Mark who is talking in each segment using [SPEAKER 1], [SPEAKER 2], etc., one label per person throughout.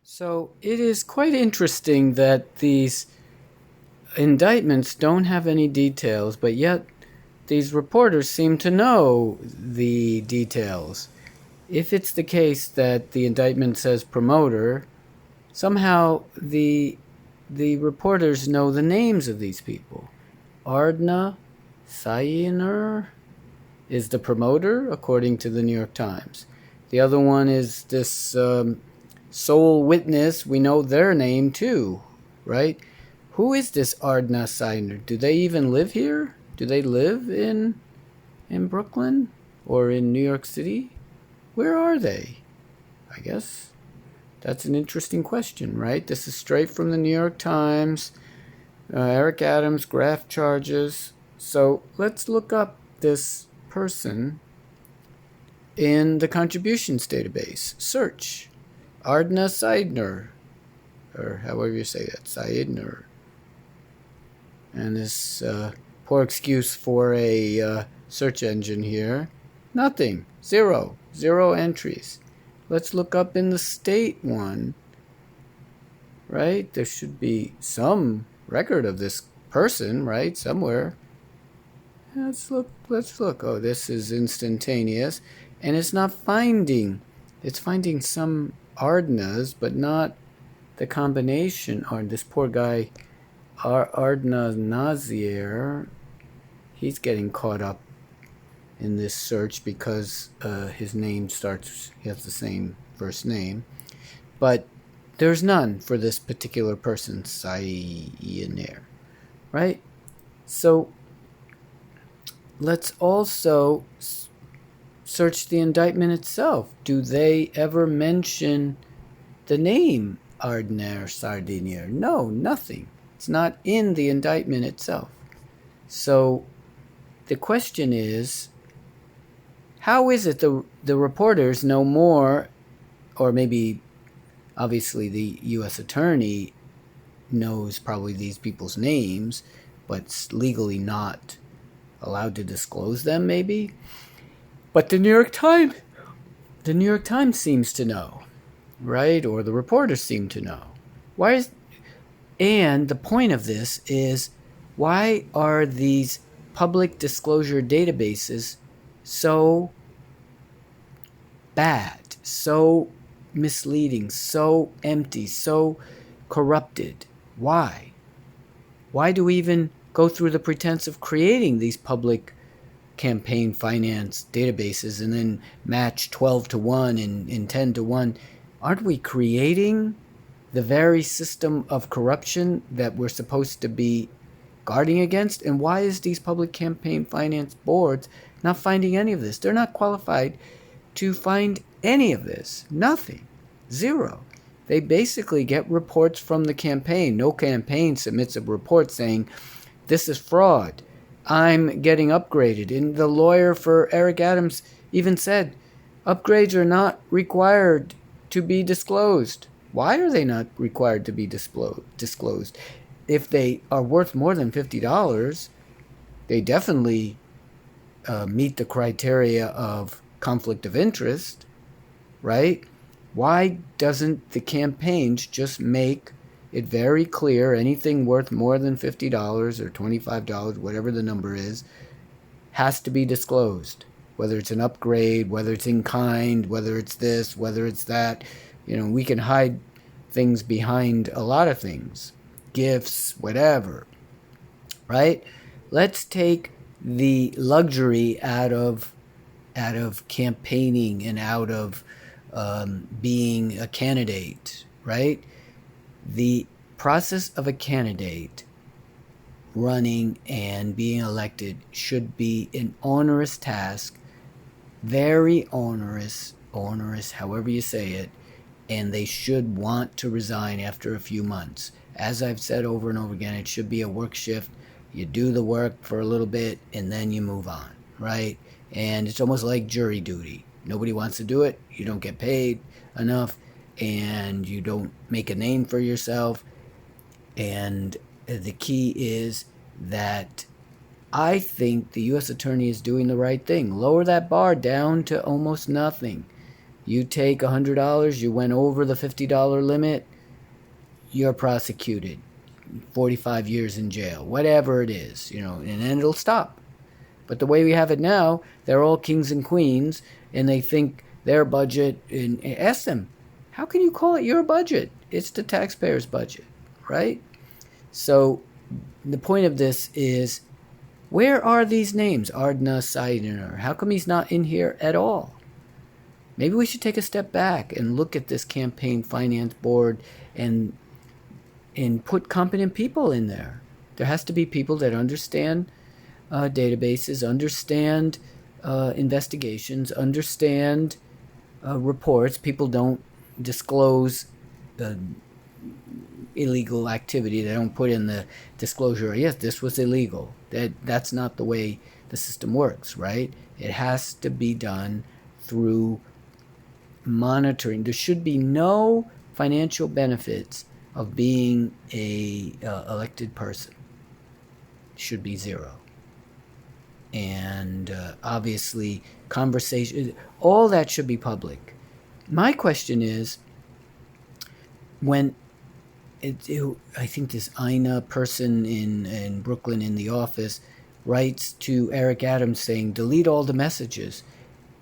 [SPEAKER 1] So it is quite interesting that these indictments don't have any details, but yet these reporters seem to know the details. If it's the case that the indictment says promoter, somehow the reporters know the names of these people. Arda Sayiner is the promoter, according to the New York Times. The other one is this sole witness. We know their name too, right? Who is this Arda Sayiner? Do they even live here? Do they live in Brooklyn or in New York City? Where are they? I guess that's an interesting question, right? This is straight from the New York Times. Eric Adams, graft charges. So let's look up this person in the contributions database. Search Arda Sayiner, or however you say that, Sayiner. And this poor excuse for a search engine here. Nothing. Zero entries. Let's look up in the state one. Right? There should be some record of this person, right? Somewhere. Let's look. Oh, this is instantaneous. And it's not finding. It's finding some Ardnas, but not the combination. Or this poor guy, Arda Nazier, he's getting caught up in this search because his name he has the same first name. But there's none for this particular person, Sayiner, right? So let's also search the indictment itself. Do they ever mention the name Arda Sayiner? No, nothing. It's not in the indictment itself. So the question is, how is it the reporters know more, or maybe obviously the U.S. attorney knows probably these people's names, but legally not allowed to disclose them maybe? But the New York Times seems to know, right? Or the reporters seem to know. And the point of this is, why are these public disclosure databases so bad, so misleading, so empty, so corrupted? Why? Why do we even go through the pretense of creating these public campaign finance databases and then match 12 to 1 and 10 to 1? Aren't we creating the very system of corruption that we're supposed to be guarding against? And why is these public campaign finance boards not finding any of this? They're not qualified to find any of this. Nothing. Zero. They basically get reports from the campaign. No campaign submits a report saying, this is fraud, I'm getting upgraded. And the lawyer for Eric Adams even said, upgrades are not required to be disclosed. Why are they not required to be disclosed? If they are worth more than $50, they definitely meet the criteria of conflict of interest, right? Why doesn't the campaigns just make it very clear anything worth more than $50 or $25, whatever the number is, has to be disclosed? Whether it's an upgrade, whether it's in kind, whether it's this, whether it's that. We can hide things behind a lot of things. Gifts, whatever. Right? Let's take the luxury out of campaigning and out of being a candidate, right? The process of a candidate running and being elected should be an onerous task, very onerous, however you say it, and they should want to resign after a few months. As I've said over and over again, it should be a work shift. You do the work for a little bit and then you move on, right? And it's almost like jury duty. Nobody wants to do it. You don't get paid enough, and you don't make a name for yourself. And the key is that I think the U.S. attorney is doing the right thing. Lower that bar down to almost nothing. You take $100, you went over the $50 limit, you're prosecuted. 45 years in jail, whatever it is, and then it'll stop. But the way we have it now, they're all kings and queens, and they think their budget, and ask them, how can you call it your budget? It's the taxpayer's budget, right? So the point of this is, where are these names? Arda Sayiner. How come he's not in here at all? Maybe we should take a step back and look at this campaign finance board and put competent people in there. There has to be people that understand databases, understand investigations, understand reports. People don't disclose illegal activity. They don't put in the disclosure, yes, this was illegal. That's not the way the system works, right? It has to be done through monitoring. There should be no financial benefits of being a elected person. Should be zero. And obviously conversation, all that should be public. My question is, when I think this Ina person in Brooklyn in the office writes to Eric Adams saying, delete all the messages,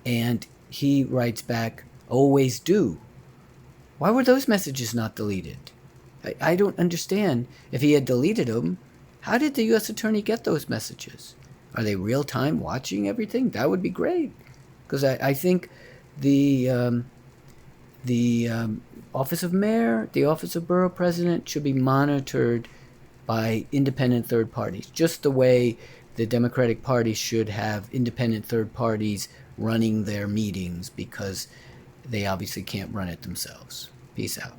[SPEAKER 1] and he writes back, always do. Why were those messages not deleted? I don't understand. If he had deleted them, how did the U.S. Attorney get those messages? Are they real-time watching everything? That would be great. Because I think the Office of Mayor, the Office of Borough President should be monitored by independent third parties, just the way the Democratic Party should have independent third parties running their meetings, because they obviously can't run it themselves. Peace out.